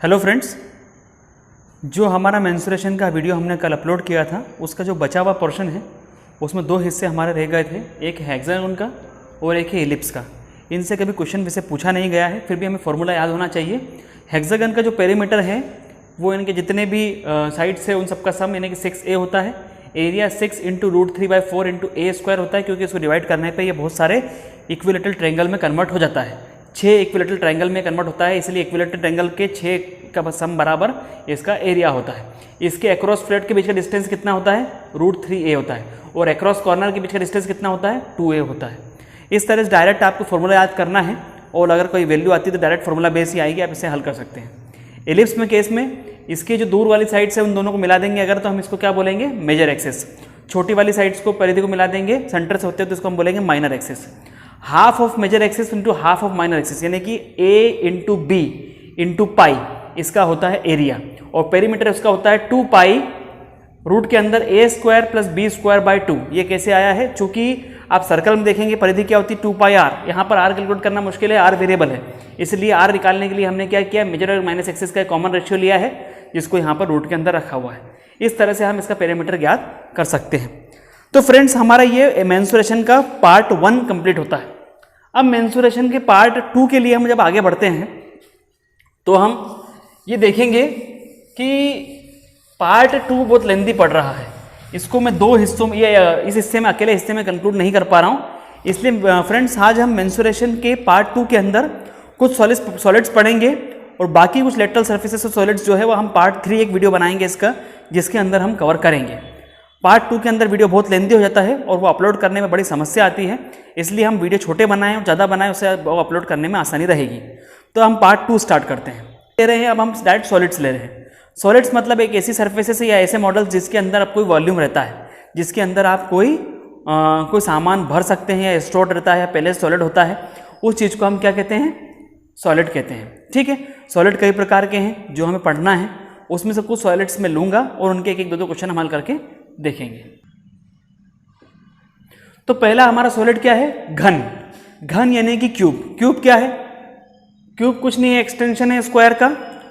Hello friends, जो हमारा mensuration का वीडियो हमने कल अपलोड किया था उसका जो बचा हुआ पोर्शन है उसमें दो हिस्से हमारे रह गए थे, एक है हेक्सागन का और एक है एलिप्स का। इनसे कभी क्वेश्चन वैसे पूछा नहीं गया है, फिर भी हमें फॉर्मूला याद होना चाहिए। हेक्सागन का जो पेरीमीटर है वो इनके जितने भी साइड्स है उन सबका सम यानी कि 6a होता है। एरिया 6 इंटू √3/4 इंटू a² होता है, क्योंकि इसको डिवाइड करने पे ये बहुत सारे इक्विलेटरल ट्रायंगल में कन्वर्ट हो जाता है। 6 इक्विलेटरल ट्रायंगल में कन्वर्ट होता है, इसलिए इक्विलेटरल ट्रायंगल के 6 का सम बराबर इसका एरिया होता है। इसके अक्रॉस फ्लैट के बीच का डिस्टेंस कितना होता है? √3a होता है, और अक्रॉस कॉर्नर के बीच का डिस्टेंस कितना होता है? 2a होता है। इस तरह से डायरेक्ट आपको फॉर्मूला याद करना है, और अगर कोई वैल्यू आती है तो डायरेक्ट फॉर्मूला बेस ही आएगी, आप इसे हल कर सकते हैं। एलिप्स में केस में इसके जो दूर वाली साइड से उन दोनों को मिला देंगे अगर, तो हम इसको क्या बोलेंगे? Major axis. छोटी वाली साइड्स को परिधि को मिला देंगे, सेंटर से होते हैं तो इसको हम बोलेंगे minor axis. Half of major axis into half of minor axis यानी कि a into b into pi इसका होता है एरिया, और पेरीमीटर उसका होता है 2 पाई रूट के अंदर a² प्लस b²/2। ये कैसे आया है? चूंकि आप सर्कल में देखेंगे परिधि क्या होती है? 2 पाई r। यहाँ पर r कैलकुलेट करना मुश्किल है, r वेरिएबल है, इसलिए r निकालने के लिए हमने क्या किया? मेजर और माइनस एक्सिस का कॉमन रेशियो लिया है, जिसको यहाँ पर रूट के अंदर रखा हुआ है। इस तरह से हम इसका पेरीमीटर ज्ञात कर सकते हैं। तो फ्रेंड्स, हमारा ये मेंसुरेशन का पार्ट 1 कंप्लीट होता है। अब मेंसुरेशन के पार्ट 2 के लिए हम जब आगे बढ़ते हैं तो हम ये देखेंगे कि पार्ट 2 बहुत लेंदी पड़ रहा है। इसको मैं दो हिस्सों में, इस हिस्से में अकेले हिस्से में कंक्लूड नहीं कर पा रहा हूँ, इसलिए फ्रेंड्स आज हम मेंसुरेशन के पार्ट 2 के अंदर कुछ सॉलिड्स पढ़ेंगे, और बाकी कुछ लेटरल सर्फेसेस और सॉलिड्स जो है वो हम पार्ट 3 एक वीडियो बनाएंगे इसका, जिसके अंदर हम कवर करेंगे। पार्ट 2 के अंदर वीडियो बहुत लेंदी हो जाता है और वो अपलोड करने में बड़ी समस्या आती है, इसलिए हम वीडियो छोटे बनाएं और ज़्यादा बनाएं, उससे वो अपलोड करने में आसानी रहेगी। तो हम पार्ट 2 स्टार्ट करते हैं। ले रहे हैं अब हम डायरेक्ट सॉलिड्स ले रहे हैं। सॉलिड्स मतलब एक ऐसी सर्फेसेस या ऐसे मॉडल्स जिसके अंदर आप कोई वॉल्यूम रहता है, जिसके अंदर आप कोई सामान भर सकते हैं, या स्टोर्ड रहता है, या पहले सॉलिड होता है, उस चीज़ को हम क्या कहते हैं? सॉलिड कहते हैं। ठीक है, सॉलिड कई प्रकार के हैं जो हमें पढ़ना है, उसमें से कुछ सॉलिड्स में लूंगा और उनके एक दो क्वेश्चन हम हल करके देखेंगे। तो पहला हमारा सॉलिड क्या है? घन। घन यानी कि क्यूब। क्यूब क्या है? क्यूब कुछ नहीं है, एक्सटेंशन है स्क्वायर का,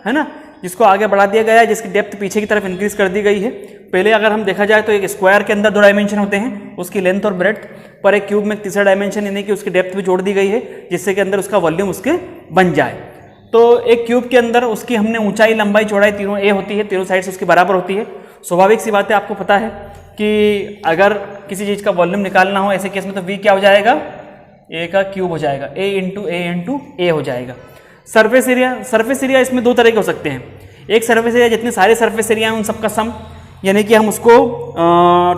है ना, जिसको आगे बढ़ा दिया गया है, जिसकी डेप्थ पीछे की तरफ इंक्रीज कर दी गई है। पहले अगर हम देखा जाए तो एक स्क्वायर के अंदर 2 डायमेंशन होते हैं, उसकी लेंथ और ब्रेड्थ, पर एक क्यूब में तीसरा डायमेंशन यानी कि उसकी डेप्थ भी जोड़ दी गई है, जिससे कि अंदर उसका वॉल्यूम उसके बन जाए। तो एक क्यूब के अंदर उसकी हमने ऊंचाई, लंबाई, चौड़ाई तीनों a होती है, तीनों साइड्स उसकी बराबर होती है। स्वाभाविक सी बात है, आपको पता है कि अगर किसी चीज़ का वॉल्यूम निकालना हो ऐसे केस में तो v क्या हो जाएगा? a का क्यूब हो जाएगा, a इंटू a हो जाएगा। सरफेस एरिया इसमें दो तरह के हो सकते हैं। एक सरफेस एरिया जितने सारे सरफेस एरिया हैं उन सबका सम, यानी कि हम उसको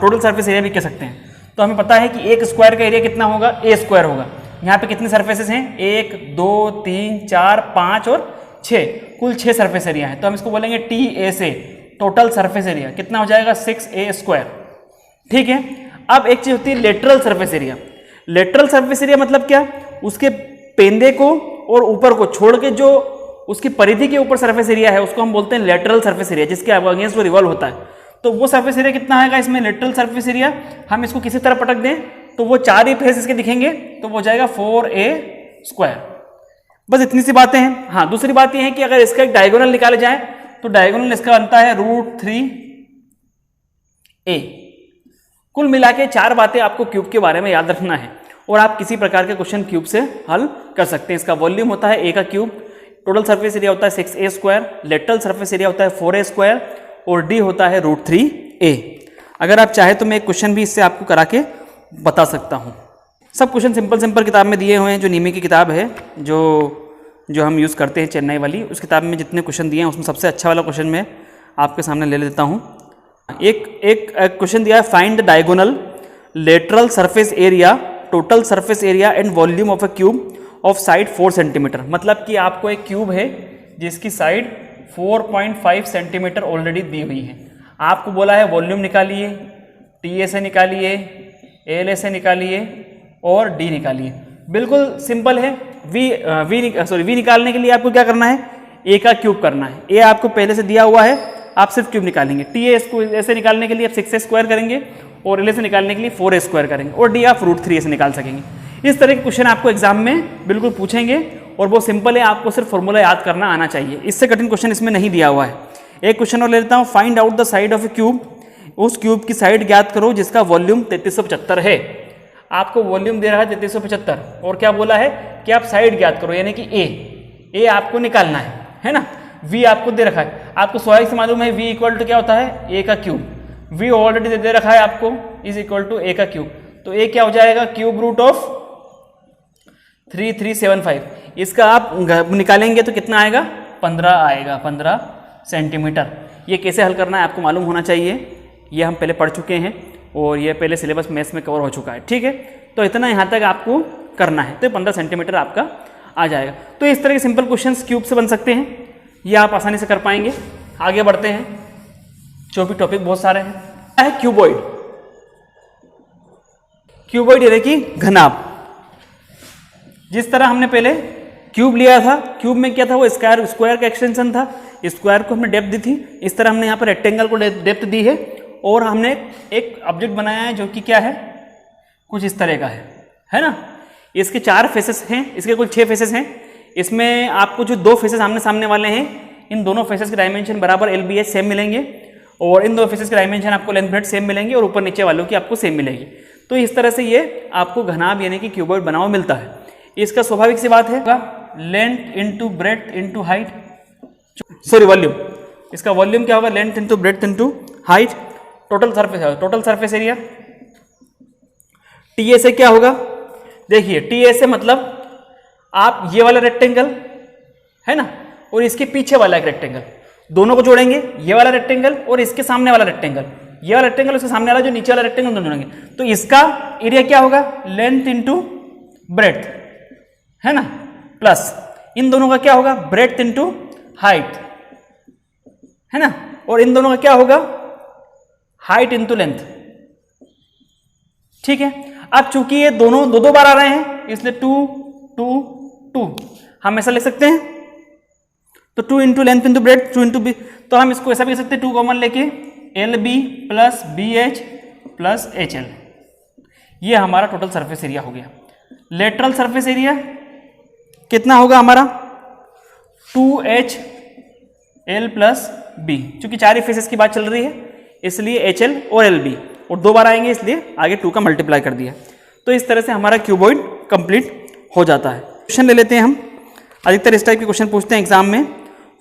टोटल सरफेस एरिया भी कह सकते हैं। तो हमें पता है कि एक स्क्वायर का एरिया कितना होगा? a² होगा। यहाँ पे कितने सरफेसेस हैं? 1 2 3 4 5 और 6, कुल 6 सरफेस एरिया है। तो हम इसको बोलेंगे TA से टोटल सरफेस एरिया कितना हो जाएगा? 6a²। ठीक है, अब एक चीज होती है lateral surface area. Lateral surface area मतलब क्या? उसके पेंदे को और ऊपर को छोड़ के जो उसकी परिधि के ऊपर सरफेस एरिया है उसको हम बोलते हैं लेटरल सरफेस एरिया, जिसके अगेंस्ट वो रिवॉल्व होता है। तो वो सरफेस एरिया कितना आएगा इसमें? लेटरल सरफेस एरिया हम इसको किसी तरह पटक दें तो वो 4 ही फेस इसके दिखेंगे, तो वो हो जाएगा 4a²। बस इतनी सी बातें हैं। हाँ, दूसरी बात यह है कि अगर इसका एक डायगोनल निकाले जाए तो डायगोनल इसका बनता है √3a। कुल मिला के 4 बातें आपको क्यूब के बारे में याद रखना है, और आप किसी प्रकार के क्वेश्चन क्यूब से हल कर सकते हैं। इसका वॉल्यूम होता है a का क्यूब, टोटल सरफेस एरिया होता है 6a², लेटरल सरफेस एरिया होता है 4a², और d होता है √3a। अगर आप चाहे तो मैं एक क्वेश्चन भी इससे आपको करा के बता सकता हूँ। सब क्वेश्चन सिंपल किताब में दिए हुए हैं, जो नीमे की किताब है जो हम यूज़ करते हैं, चेन्नई वाली, उस किताब में जितने क्वेश्चन दिए हैं उसमें सबसे अच्छा वाला क्वेश्चन मैं आपके सामने ले लेता हूँ। एक क्वेश्चन दिया है, find the diagonal lateral surface area, total surface area and volume of a cube of side 4 centimetre. मतलब कि आपको एक क्यूब है जिसकी साइड 4.5 सेंटीमीटर ऑलरेडी दी हुई है। आपको बोला है वॉल्यूम निकालिए, TA से निकालिए, ALA से निकालिए और D निकालिए। बिल्कुल सिंपल है। V निकालने के लिए आपको क्या करना है? A का क्यूब करना है। A आपको पहले से दिया हुआ है, आप सिर्फ क्यूब निकालेंगे। TA इसको ऐसे निकालने के लिए आप 6a² करेंगे, और LA से निकालने के लिए 4a² करेंगे, और D आप √3a से निकाल सकेंगे। इस तरह के क्वेश्चन आपको एग्जाम में बिल्कुल पूछेंगे, और वो सिंपल है, आपको सिर्फ फॉर्मूला याद करना आना चाहिए, इससे कठिन क्वेश्चन इसमें नहीं दिया हुआ है। एक क्वेश्चन और ले लेता हूँ, find out the side of A cube, उस क्यूब की साइड ज्ञात करो जिसका वॉल्यूम 3375 है। आपको वॉल्यूम दे रहा है 3375 और क्या बोला है कि आप साइड ज्ञात करो, यानी कि ए आपको निकालना है ना। v आपको दे रखा है, आपको स्वाभाविक से मालूम है v इक्वल टू क्या होता है, a का क्यूब, v ऑलरेडी दे रखा है आपको, इज इक्वल टू a का क्यूब, तो a क्या हो जाएगा, क्यूब रूट ऑफ 3375। इसका आप निकालेंगे तो कितना आएगा, 15 आएगा, 15 सेंटीमीटर। ये कैसे हल करना है आपको मालूम होना चाहिए, ये हम पहले पढ़ चुके हैं और ये पहले सिलेबस मैथ्स में कवर हो चुका है, ठीक है। तो इतना यहाँ तक आपको करना है, तो 15 सेंटीमीटर आपका आ जाएगा। तो इस तरह के सिंपल क्वेश्चंस क्यूब से बन सकते हैं, ये आप आसानी से कर पाएंगे। आगे बढ़ते हैं, जो भी टॉपिक बहुत सारे हैं। क्यूबॉइड, क्यूबॉइड यानी कि घनाभ। जिस तरह हमने पहले क्यूब लिया था, क्यूब में क्या था, वो स्क्वायर का एक्सटेंशन था, स्क्वायर को हमने डेप्थ दी थी। इस तरह हमने यहाँ पर रेक्टेंगल को डेप्थ दी है और हमने एक ऑब्जेक्ट बनाया है जो कि क्या है, कुछ इस तरह का है ना। इसके 4 फेसेस हैं, इसके कुल 6 फेसेस हैं। इसमें आपको जो 2 फेसेस आमने सामने वाले हैं, इन दोनों फेसेस के डायमेंशन बराबर LBH सेम मिलेंगे और इन 2 फेसेस के डायमेंशन आपको लेंथ ब्रेड्थ सेम मिलेंगे और ऊपर नीचे वालों की आपको सेम मिलेगी। तो इस तरह से ये आपको घनाभ यानी कि क्यूबॉइड बना हुआ मिलता है। इसका स्वाभाविक सी बात है, length into breadth into height, sorry volume, इसका वॉल्यूम क्या होगा, length into breadth into height, total surface area. TA से क्या होगा, देखिए TA से मतलब आप ये वाला रेक्टेंगल है ना और इसके पीछे वाला एक रेक्टेंगल, दोनों को जोड़ेंगे, ये वाला रेक्टेंगल और इसके सामने वाला रेक्टेंगल, ये वाला रेक्टेंगल उसके सामने वाला जो नीचे वाला रेक्टेंगल दोनों जोड़ेंगे, तो इसका एरिया क्या होगा, लेंथ इंटू ब्रेड्थ है ना, प्लस इन दोनों का क्या होगा, ब्रेड्थ इंटू हाइट है ना, और इन दोनों का क्या होगा, हाइट इंटू लेंथ, ठीक है। अब चूंकि ये दोनों दो बार आ रहे हैं इसलिए 2 2 2 हम ऐसा लिख सकते हैं, तो 2 into length into breadth 2 into b, तो हम इसको ऐसा भी लिख सकते हैं 2 कॉमन लेके LB plus BH plus HL, ये हमारा टोटल सरफेस एरिया हो गया। लेटरल सरफेस एरिया कितना होगा हमारा, 2HL प्लस B, चूंकि 4 फेसेस की बात चल रही है इसलिए HL और LB और 2 बार आएंगे इसलिए आगे 2 का मल्टीप्लाई कर दिया। तो इस तरह से हमारा क्यूबॉइड कंप्लीट हो जाता है। क्वेश्चन ले लेते हैं हम, अधिकतर इस टाइप के क्वेश्चन पूछते हैं एग्जाम में।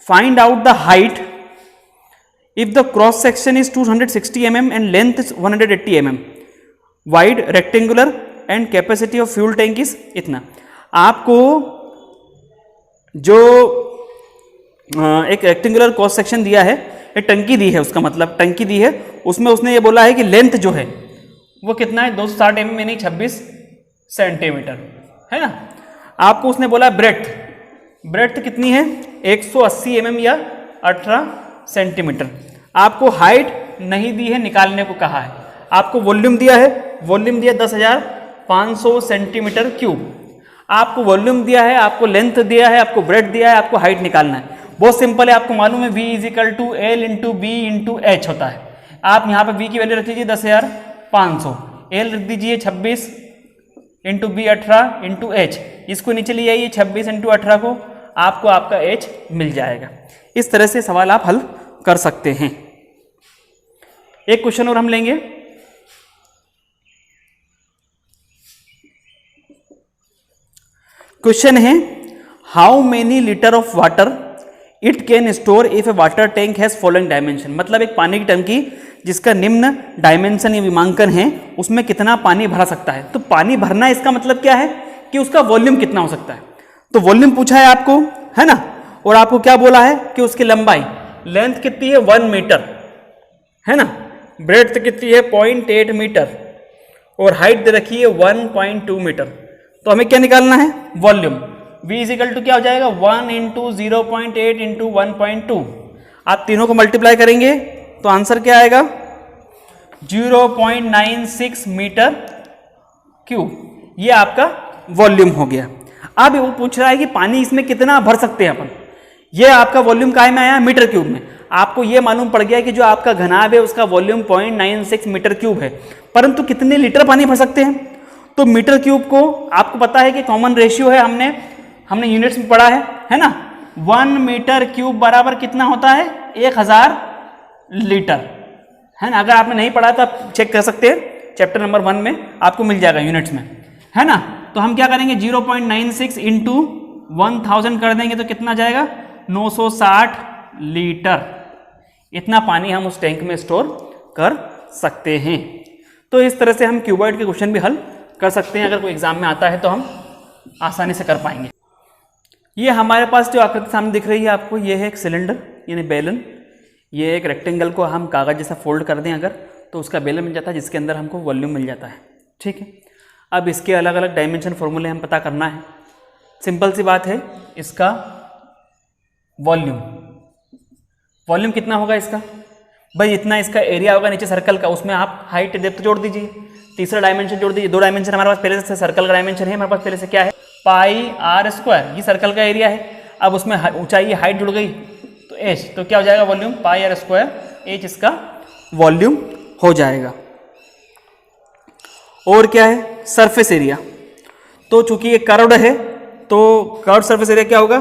Find out the height if the cross section is 260 mm and length is 180 mm, wide rectangular and capacity of fuel tank is इतना। आपको जो एक रेक्टेंगुलर क्रॉस सेक्शन दिया है, एक टंकी दी है, उसका मतलब टंकी दी है, उसमें उसने ये बोला है कि लेंथ जो है वो कितना है, 260 mm यानी 26 सेंटीमीटर है ना। आपको उसने बोला ब्रेड्थ कितनी है, 180 mm या 18 सेंटीमीटर। आपको हाइट नहीं दी है, निकालने को कहा है। आपको वॉल्यूम दिया है, वॉल्यूम दिया 10,500 सेंटीमीटर क्यूब। आपको वॉल्यूम दिया है, आपको लेंथ दिया है, आपको ब्रेड्थ दिया है, आपको हाइट निकालना है। बहुत सिंपल है, आपको मालूम है V is equal to L into B into H होता है। आप यहाँ पे V की वैल्यू रख दीजिए 10,500, L रख दीजिए 26 इंटू B 18 इंटू H, इसको नीचे ले आइए 26 इंटू 18 को, आपको आपका H मिल जाएगा। इस तरह से सवाल आप हल कर सकते हैं। एक क्वेश्चन और हम लेंगे, क्वेश्चन है how many litre of water it can store if A water tank has following dimension. मतलब एक पानी की टंकी जिसका निम्न डायमेंशन या विमांकन है, उसमें कितना पानी भरा सकता है। तो पानी भरना इसका मतलब क्या है कि उसका वॉल्यूम कितना हो सकता है। तो वॉल्यूम पूछा है आपको, है ना, और आपको क्या बोला है कि उसकी लंबाई, लेंथ कितनी है 1 मीटर है ना, ब्रेड्थ कितनी है 0.8 मीटर और हाइट दे रखी है 1.2 मीटर। तो हमें क्या निकालना है, volume. V is equal to क्या हो जाएगा, 1 इंटू 0.8 इंटू 1.2। आप तीनों को मल्टीप्लाई करेंगे तो आंसर क्या आएगा, 0.96 मीटर क्यूब। ये आपका वॉल्यूम हो गया। अब वो पूछ रहा है कि पानी इसमें कितना भर सकते हैं अपन। ये आपका वॉल्यूम काय में आया, मीटर क्यूब में। आपको ये मालूम पड़ गया कि जो आपका घनाभ है उसका वॉल्यूम 0.96 मीटर क्यूब है, परंतु कितने लीटर पानी भर सकते हैं। तो मीटर क्यूब को आपको पता है कि कॉमन रेशियो है, हमने हमने यूनिट्स में पढ़ा है ना। 1 मीटर क्यूब बराबर कितना होता है? 1000 लीटर, है ना। अगर आपने नहीं पढ़ा तो आप चेक कर सकते हैं, चैप्टर नंबर 1 में आपको मिल जाएगा यूनिट्स में, है ना। तो हम क्या करेंगे, 0.96 इंटू 1000 कर देंगे तो कितना जाएगा? 960 लीटर। इतना पानी हम उस टैंक में स्टोर कर सकते हैं। तो इस तरह से हम क्यूबॉइड के क्वेश्चन भी हल कर सकते हैं। अगर कोई एग्जाम में आता है तो हम आसानी से कर पाएंगे। ये हमारे पास जो आकृति सामने दिख रही है आपको, ये है एक सिलेंडर यानी बेलन। ये एक रेक्टेंगल को हम कागज जैसा फोल्ड कर दें अगर, तो उसका बेलन मिल जाता है जिसके अंदर हमको वॉल्यूम मिल जाता है, ठीक है। अब इसके अलग अलग डायमेंशन फॉर्मूले हम पता करना है। सिंपल सी बात है, इसका वॉल्यूम कितना होगा इसका? भाई इतना इसका एरिया होगा नीचे सर्कल का, उसमें आप हाइट डेप्थ जोड़ दीजिए, तीसरा डायमेंशन जोड़ दीजिए। 2 डायमेंशन हमारे पास पहले से सर्कल का डायमेंशन है, हमारे पास पहले से क्या है? पाई आर स्क्वायर, ये सर्कल का एरिया है। अब उसमें ऊंचाई हाइट जुड़ गई तो एच, तो क्या हो जाएगा? Volume pi are square h इसका वॉल्यूम हो जाएगा। और क्या है? Surface area. तो चूंकि ये कर्व्ड है तो कर्व्ड सरफेस एरिया क्या होगा?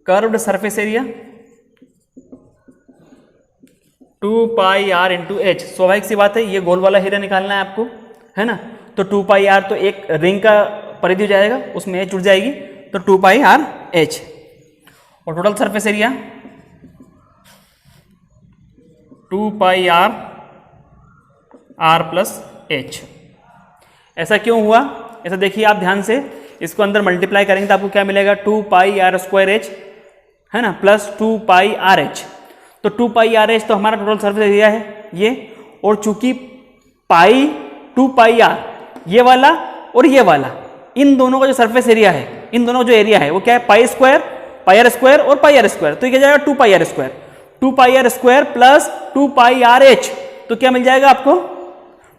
Curved surface area 2 pi r into h. स्वाभाविक सी बात है, ये गोल वाला एरिया निकालना है आपको, है ना। तो 2 पाई आर तो एक रिंग का परिधि हो जाएगा, उसमें एच जुड़ जाएगी, तो 2 पाई आर एच। और total surface area 2 pi are plus h. ऐसा क्यों हुआ? ऐसा देखिए आप ध्यान से, इसको अंदर मल्टीप्लाई करेंगे तो आपको क्या मिलेगा? 2 पाई आर स्क्वायर एच, है ना, प्लस 2 पाई आर एच। तो 2 पाई आर एच तो हमारा टोटल सरफेस एरिया है ये। और चूंकि पाई 2 पाई आर, ये वाला और ये वाला, इन दोनों का जो सरफेस एरिया है, इन दोनों का जो एरिया है वो क्या है? पाई आर स्क्वायर और पाई आर स्क्वायर। तो ये क्या जाएगा? 2 pi are square, 2 pi are square plus 2 pi are H. तो क्या मिल जाएगा आपको?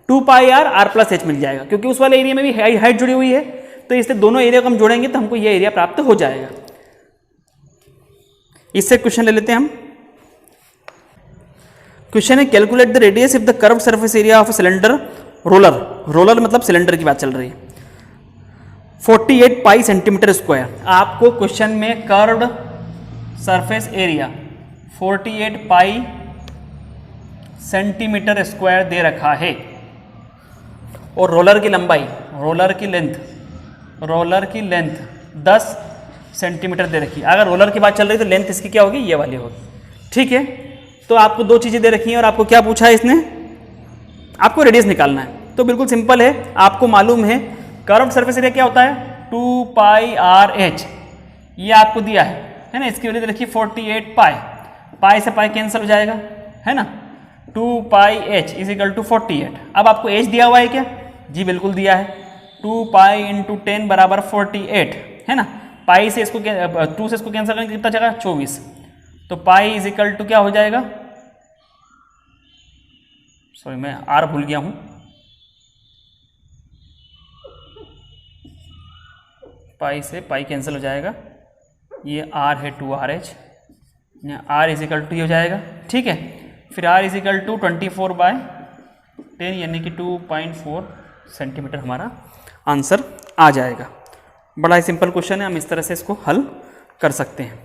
2 पाई आर प्लस एच मिल जाएगा, क्योंकि उस वाले एरिया में भी हाइट जुड़ी हुई है। तो इससे दोनों एरिया को हम जोड़ेंगे तो हमको ये एरिया प्राप्त हो जाएगा। इससे क्वेश्चन ले लेते हैं हम। क्वेश्चन है, calculate the radius if the curve surface area of cylinder roller मतलब सिलेंडर की बात चल रही है, 48 पाई सेंटीमीटर स्क्वायर। आपको क्वेश्चन में curved surface area 48 pi centimetre square दे रखा है, और रोलर की लंबाई, रोलर की लेंथ 10 सेंटीमीटर दे रखी है। अगर रोलर की बात चल रही तो लेंथ इसकी क्या होगी? ये वाली होगी, ठीक है। तो आपको 2 चीजें दे रखी हैं और आपको क्या पूछा है इसने? आपको रेडियस निकालना है। तो बिल्कुल सिंपल है, आपको मालूम है कर्व्ड सरफेस एरिया क्या होता है? 2 पाई आर एच, ये आपको दिया है ना। इसकी वैल्यू दे रखी 48 पाई से पाई कैंसिल हो जाएगा, है ना। 2 पाई एच इज इक्वल टू 48। अब आपको एच दिया हुआ है क्या? जी बिल्कुल दिया है। 2 पाई इंटू 10 बराबर 48, है ना। पाई से इसको 2 से इसको कैंसिल करेंगे कितना जाएगा? 24। तो पाई इज इक्वल टू क्या हो जाएगा? सॉरी मैं आर भूल गया हूं। पाई से पाई कैंसिल हो जाएगा, ये आर है 2RH, are is equal to हो जाएगा, ठीक है। फिर आर इज इक्वल टू 24/10 यानी कि 2.4 सेंटीमीटर हमारा आंसर आ जाएगा। बड़ा ही सिंपल क्वेश्चन है, हम इस तरह से इसको हल कर सकते हैं।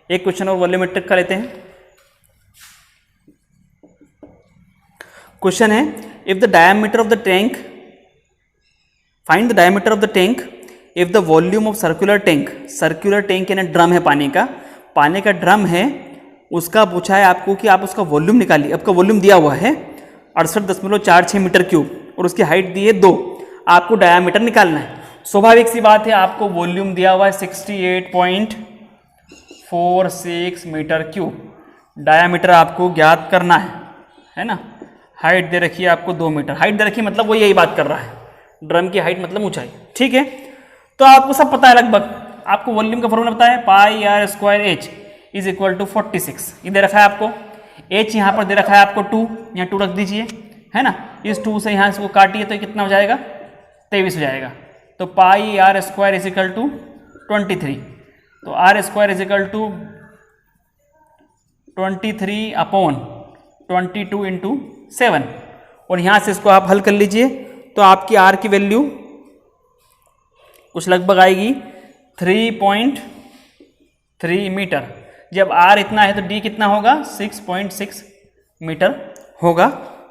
एक क्वेश्चन और वॉल्यूमेट्रिक का लेते हैं। क्वेश्चन है, if the diameter of the tank, find the diameter of the tank if the volume of circular tank यानी ड्रम है, पानी का ड्रम है, उसका पूछा है आपको कि आप उसका वॉल्यूम निकालिए। आपका वॉल्यूम दिया हुआ है 68.46 मीटर क्यूब और उसकी हाइट दी है 2, आपको डायमीटर निकालना है। स्वाभाविक सी बात है, आपको वॉल्यूम दिया हुआ है 68.46 मीटर क्यूब, डायमीटर आपको ज्ञात करना है ना। हाइट दे रखी है आपको 2 मीटर, हाइट दे रखी मतलब वो यही बात कर रहा है, ड्रम की हाइट मतलब ऊंचाई, ठीक है। तो आपको सब पता है लगभग, आपको वॉल्यूम का फॉर्मूला पता है, pi are square H is equal to 46, ये दे रखा है आपको। एच यहाँ पर दे रखा है आपको 2, यहाँ 2 रख दीजिए, है ना। इस 2 से यहाँ इसको काटिए तो कितना हो जाएगा? 23 हो जाएगा। तो pi are square is equal to 23, तो R square is equal to 23/22 into 7, और यहाँ से इसको आप हल कर लीजिए तो आपकी आर की वैल्यू कुछ लगभग आएगी 3.3 मीटर। जब r इतना है तो d कितना होगा 6.6 मीटर होगा।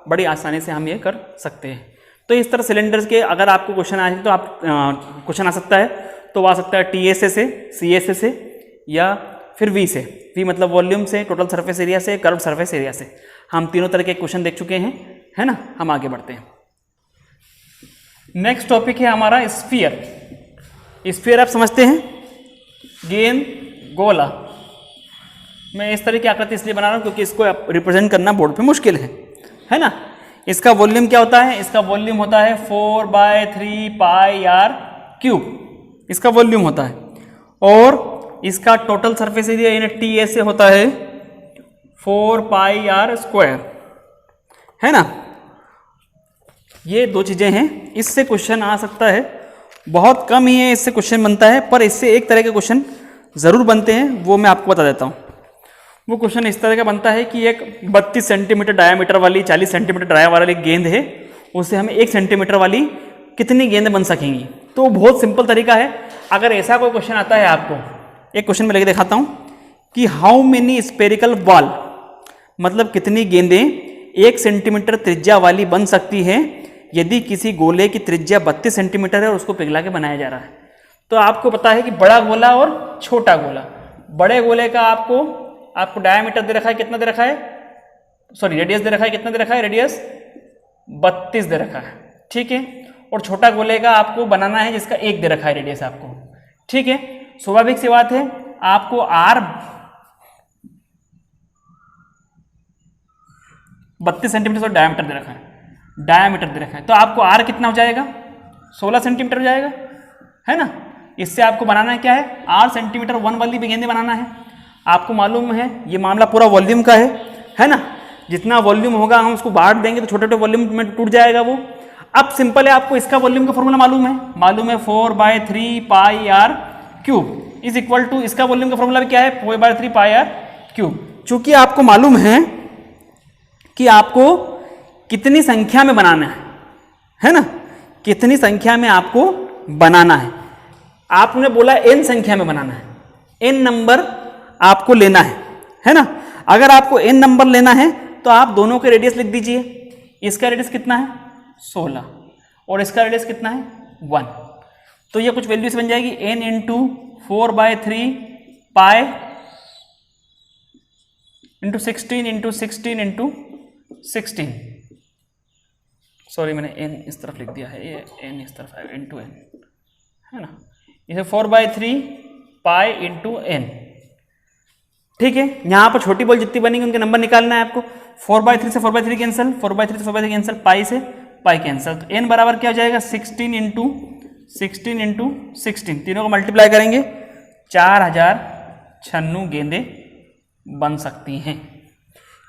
बड़ी आसानी से हम ये कर सकते हैं। तो इस तरह सिलेंडर्स के अगर आपको क्वेश्चन आए तो आप क्वेश्चन आ सकता है तो आ सकता है TSA से, CSA से या फिर V से। V मतलब वॉल्यूम से, टोटल सरफेस एरिया से, कर्व सरफेस एरिया से। हम तीनों तरह के क्वेश्चन देख चुके हैं, है ना। हम आगे बढ़ते हैं। नेक्स्ट टॉपिक है हमारा स्फीयर। स्फीयर आप समझते हैं, गेंद, गोला। मैं इस तरह की आकृति इसलिए बना रहा हूँ क्योंकि इसको रिप्रेजेंट करना बोर्ड पे मुश्किल है ना। इसका वॉल्यूम क्या होता है? इसका वॉल्यूम होता है 4/3 पाई r क्यूब। इसका वॉल्यूम होता है। और इसका टोटल सरफेस एरिया यानी TSA होता है 4 पाई r स्क्वायर, है ना। ये दो चीजें हैं। इससे क्वेश्चन आ सकता है, बहुत कम ही है इससे क्वेश्चन बनता है, पर इससे एक तरह के क्वेश्चन जरूर बनते हैं, वो मैं आपको बता देता हूँ। वो क्वेश्चन इस तरह का बनता है कि एक 32 सेंटीमीटर डायामीटर वाली 40 सेंटीमीटर डाया वाली गेंद है, उससे हमें 1 सेंटीमीटर वाली कितनी गेंद बन सकेंगी। तो बहुत सिंपल तरीका है। अगर ऐसा कोई क्वेश्चन आता है आपको, एक क्वेश्चन में लेके दिखाता हूँ कि हाउ मेनी स्पेरिकल बॉल, मतलब कितनी गेंदें 1 सेंटीमीटर त्रिज्या वाली बन सकती हैं यदि किसी गोले की त्रिज्या 32 सेंटीमीटर है और उसको पिघला के बनाया जा रहा है। तो आपको पता है कि बड़ा गोला और छोटा गोला। बड़े गोले का आपको डायमीटर दे रखा है, कितना दे रखा है, सॉरी रेडियस दे रखा है, कितना दे रखा है, रेडियस 32 दे रखा है, ठीक है। और छोटा गोले का आपको बनाना है जिसका 1 दे रखा है रेडियस आपको, ठीक है। स्वाभाविक सी बात है, आपको r 32 सेंटीमीटर और डायमीटर दे रखा है, तो आपको r कितना हो जाएगा 16 सेंटीमीटर हो जाएगा, है ना। इससे आपको बनाना है क्या है, 8 सेंटीमीटर 1 वाली भी गेंदें बनाना है। आपको मालूम है ये मामला पूरा वॉल्यूम का है ना। जितना वॉल्यूम होगा हम उसको बांट देंगे तो छोटे छोटे वॉल्यूम में टूट जाएगा वो। अब सिंपल है, आपको इसका वॉल्यूम का फॉर्मूला मालूम है 4/3 pi r cube is equal to, इसका वॉल्यूम का फॉर्मूला भी क्या है 4/3 पाई r क्यूब। चूंकि आपको मालूम है कि आपको कितनी संख्या में बनाना है ना, कितनी संख्या में आपको बनाना है। आपने बोला n संख्या में बनाना है, n नंबर आपको लेना है ना। अगर आपको n नंबर लेना है तो आप दोनों के रेडियस लिख दीजिए। इसका रेडियस कितना है 16 और इसका रेडियस कितना है 1। तो ये कुछ वैल्यू से बन जाएगी n into 4/3 pi into 16 into 16 into 16। Sorry मैंने n इस तरफ लिख दिया है, ये n इस तरफ है, इंटू n, है ना। इसे 4/3 पाई इंटू n, ठीक है। यहाँ पर छोटी बॉल जितनी बनेंगी उनके नंबर निकालना है आपको। 4/3 से 4/3 कैंसिल, 4/3 से 4/3 कैंसिल, पाई से पाई कैंसिल। तो n बराबर क्या हो जाएगा 16 इंटू 16, तीनों को मल्टीप्लाई करेंगे 4096 गेंदें बन सकती हैं।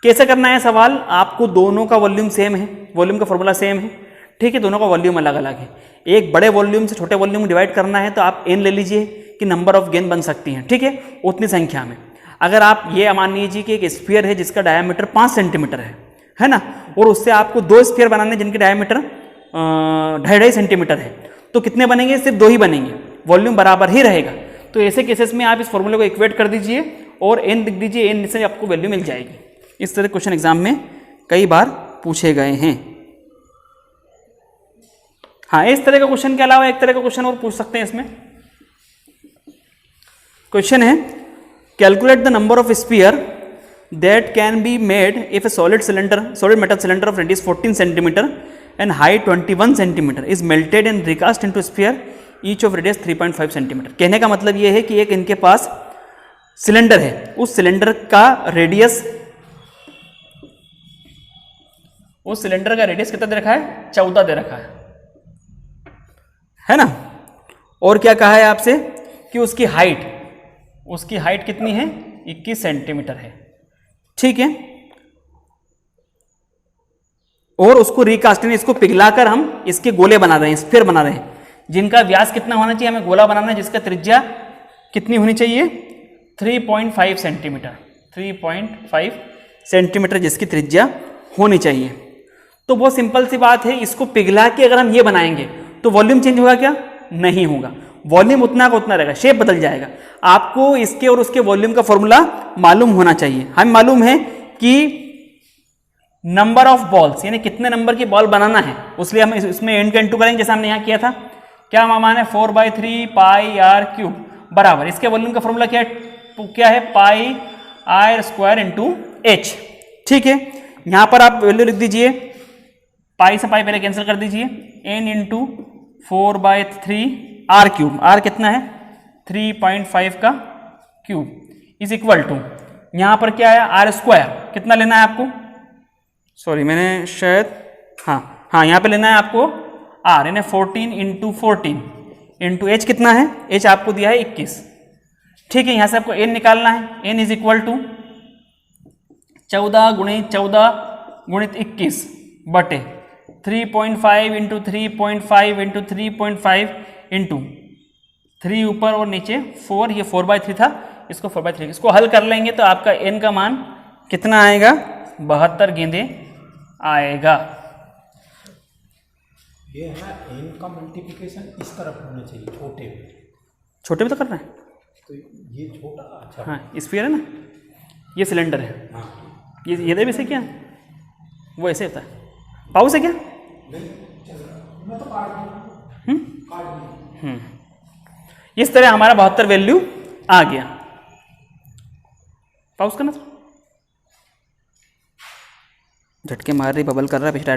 कैसे करना है सवाल, आपको दोनों का वॉल्यूम सेम है, वॉल्यूम का फॉर्मूला सेम है, ठीक है। दोनों का वॉल्यूम अलग अलग है। एक बड़े वॉल्यूम से छोटे वॉल्यूम डिवाइड करना है तो आप n ले लीजिए कि नंबर ऑफ गेंद बन सकती हैं, ठीक है, उतनी संख्या में। अगर आप ये मान लीजिए कि एक स्फीयर है जिसका डायमीटर 5 सेंटीमीटर है ना, और उससे आपको 2 स्फीयर बनाने जिनके डायमीटर 2.5 सेंटीमीटर है, तो कितने बनेंगे, सिर्फ 2 ही बनेंगे, वॉल्यूम बराबर ही रहेगा। तो ऐसे केसेस में आप इस फॉर्मूले को इक्वेट कर दीजिए और n लिख दीजिए, n से आपको वैल्यू मिल जाएगी। इस तरह क्वेश्चन एग्जाम में कई बार पूछे गए हैं। हाँ, इस तरह का क्वेश्चन के अलावा एक तरह का क्वेश्चन और पूछ सकते हैं इसमें। क्वेश्चन है calculate the number of sphere that can be made if A solid metal cylinder of radius 14 centimetre and height 21 centimetre is melted and recast into sphere each of radius 3.5 centimetre. कहने का मतलब ये है कि एक इनके पास cylinder है, उस सिलेंडर का रेडियस कितना दे रखा है 14 दे रखा है ना। और क्या कहा है आपसे कि उसकी हाइट कितनी है 21 सेंटीमीटर है, ठीक है। और उसको रिकास्टिंग, इसको पिघलाकर हम इसके गोले बना रहे हैं, स्फीयर बना रहे हैं, जिनका व्यास कितना होना चाहिए, हमें गोला बनाना है जिसका त्रिज्या कितनी होनी चाहिए 3.5 सेंटीमीटर, 3.5 सेंटीमीटर जिसकी त्रिज्या होनी चाहिए। तो बहुत सिंपल सी बात है, इसको पिघला के अगर हम ये बनाएंगे तो वॉल्यूम चेंज होगा क्या, नहीं होगा, वॉल्यूम उतना का उतना रहेगा, शेप बदल जाएगा। आपको इसके और उसके वॉल्यूम का फॉर्मूला मालूम होना चाहिए। हमें मालूम है कि नंबर ऑफ बॉल्स यानी कितने नंबर की बॉल बनाना है, उसलिए हम इसमें n का इंटू करेंगे जैसा हमने यहाँ किया था। क्या मान है 4/3 पाई आर क्यूब बराबर, इसके वॉल्यूम का फॉर्मूला क्या है pi are square into H. ठीक है, यहाँ पर आप वैल्यू लिख दीजिए, पाई से पाई पहले कैंसिल कर दीजिए, n into 4/3 r cube, r कितना है 3.5 का क्यूब इज इक्वल टू, यहाँ पर क्या है आर स्क्वायर कितना लेना है आपको, सॉरी मैंने शायद हाँ यहाँ पे लेना है आपको आर यानी 14 इंटू 14 इंटू एच कितना है, एच आपको दिया है 21। ठीक है, यहाँ से आपको n निकालना है, n इज इक्वल टू 14 गुणित 14 गुणित 21 बटे 3.5 इंटू 3.5 इंटू 3.5 इंटू 3 ऊपर और नीचे 4, ये 4/3 था, इसको 4/3, इसको हल कर लेंगे तो आपका n का मान कितना आएगा 72 गेंदे आएगा। ये है ना n का मल्टीप्लिकेशन इस तरफ होना चाहिए, छोटे में तो करना है, तो ये छोटा अच्छा हाँ स्फीयर है ना, ये सिलेंडर है, हाँ ये भी ऐसे क्या वो ऐसे होता है, पाउस है क्या मैं तो काट दूँ। इस तरह हमारा 72 वैल्यू आ गया। पाउस करना, झटके मार रही बबल कर रहा है, पिछड़ा